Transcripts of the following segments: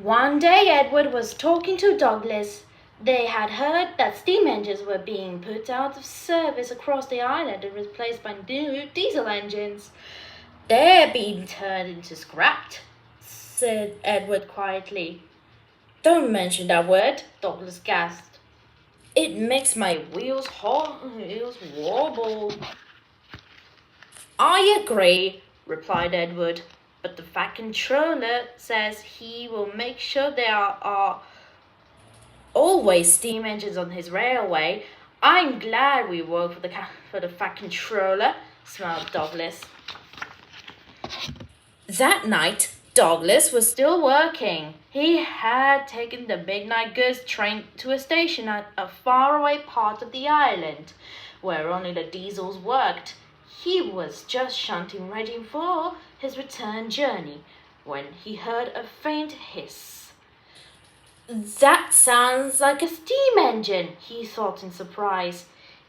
One day Edward was talking to Douglas. They had heard that steam engines were being put out of service across the island and replaced by new diesel engines. "They're being turned into scrap," said Edward quietly. "Don't mention that word," Douglas gasped. "It makes my wheels wobble." "I agree," replied Edward, "but the Fat Controller says he will make sure there are always steam engines on his railway. I'm glad we work for the Fat Controller," smiled Douglas. That night, Douglas was still working. He had taken the midnight goods train to a station at a faraway part of the island, where only the diesels worked. He was just shunting ready for his return journey when he heard a faint hiss. "That sounds like a steam engine," he thought in surprise.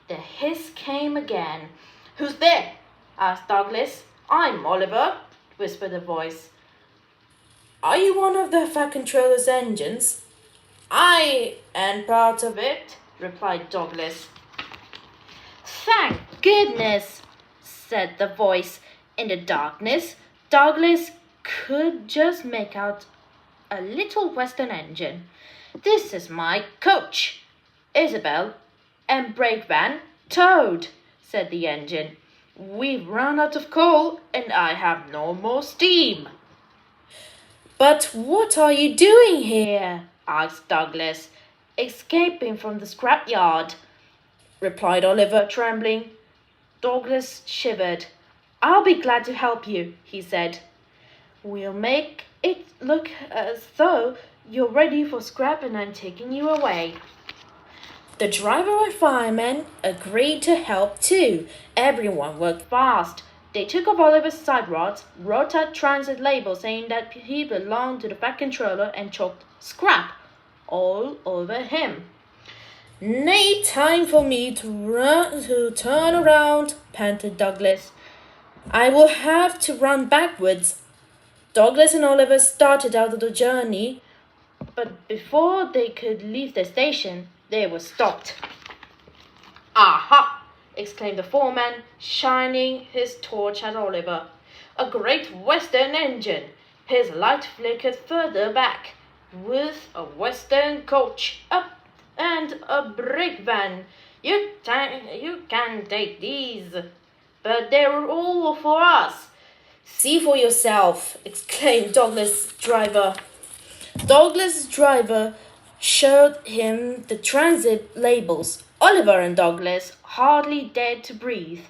The hiss came again. "Who's there?" asked Douglas. "I'm Oliver," whispered a voice. "Are you one of the Fat Controller's engines?" "I am part of it," replied Douglas. "Thank goodness," said the voice. In the darkness, Douglas could just make out a little western engine. "This is my coach, Isabel, and brake van, Toad," said the engine. "We've run out of coal and I have no more steam." "But what are you doing here?" asked Douglas. "Escaping from the scrapyard," replied Oliver, trembling. Douglas shivered. "I'll be glad to help you," he said. "We'll make it look as though you're ready for scrap and I'm taking you away." The driver and fireman agreed to help too. Everyone worked fast. They took off Oliver's side rods, wrote out transit labels saying that he belonged to the Fat Controller, and chalked "scrap" all over him. "Nay, time for me to turn around," panted Douglas. "I will have to run backwards." Douglas and Oliver started out on the journey, but before they could leave the station, they were stopped. "Aha!" exclaimed the foreman, shining his torch at Oliver. "A Great Western engine!" His light flickered further back. "With a Western coach up and a brake van. You can take these, but they're all for us." "See for yourself," exclaimed Douglas' driver. Douglas' driver showed him the transit labels. Oliver and Douglas hardly dared to breathe.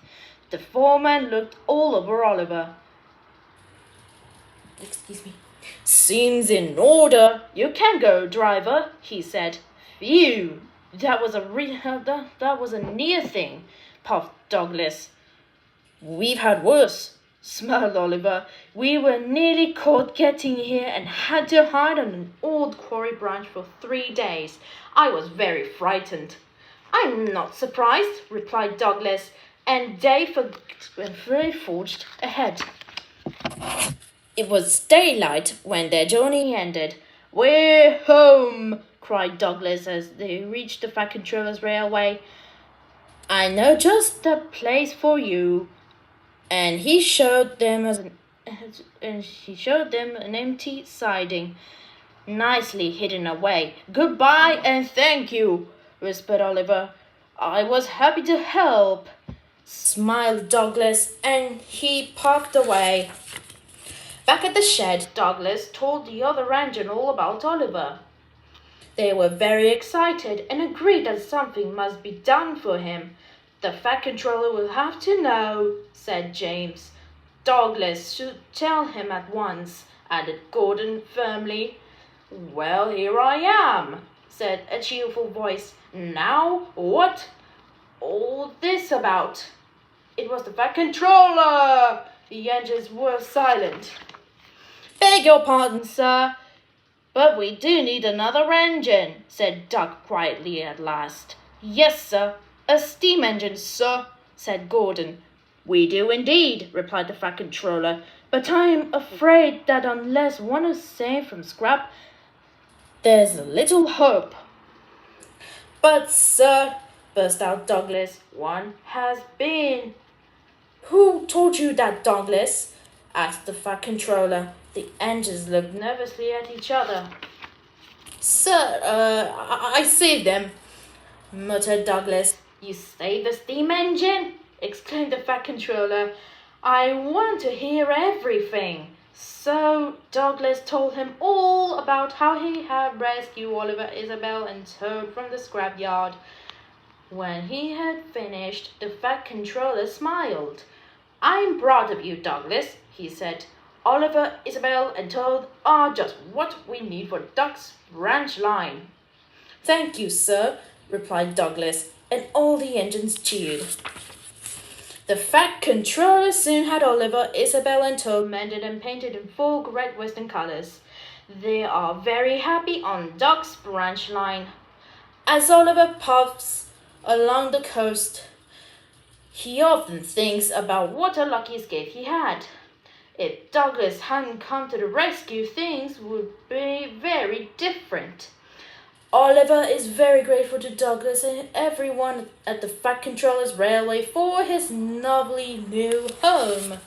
The foreman looked all over Oliver. "Excuse me." "Seems in order. You can go, driver," he said. "Phew, that was a near thing," puffed Douglas. "We've had worse," smiled Oliver. "We were nearly caught getting here and had to hide on an old quarry branch for 3 days. I was very frightened." "I'm not surprised," replied Douglas, and they forged ahead. It was daylight when their journey ended. "We're home!" cried Douglas as they reached the Fat Controller's railway. "I know just the place for you." And he showed them an empty siding, nicely hidden away. "Goodbye and thank you," whispered Oliver. "I was happy to help," smiled Douglas, and he puffed away. Back at the shed, Douglas told the other engine all about Oliver. They were very excited and agreed that something must be done for him. "The Fat Controller will have to know," said James. "Douglas should tell him at once," added Gordon firmly. "Well, here I am," said a cheerful voice. "Now, what all this about?" It was the Fat Controller! The engines were silent. "Beg your pardon, sir, but we do need another engine," said Doug quietly at last. "Yes, sir. A steam engine, sir," said Gordon. "We do indeed," replied the Fat Controller, "but I'm afraid that unless one is saved from scrap, There's little hope. But, sir, burst out Douglas, one has been. Who told you that, Douglas? Asked the fat controller. The engines looked nervously at each other. Sir, I saved them, muttered Douglas. You saved the steam engine? Exclaimed the fat controller. I want to hear everything. So Douglas told him all about how he had rescued Oliver, Isabel, and Toad from the scrapyard. When he had finished, the fat controller smiled. I'm proud of you, Douglas, he said. Oliver, Isabel, and Toad are just what we need for Duck's branch line. Thank you, sir, replied Douglas, and all the engines cheered. The fat controller soon had Oliver, Isabel, and Toad mended and painted in full Great Western colors. They are very happy on Duck's branch line. As Oliver puffs along the coast, he often thinks about what a lucky escape he had. If Douglas hadn't come to the rescue, things would be very different. Oliver is very grateful to Douglas and everyone at the Fat Controllers Railway for his lovely new home.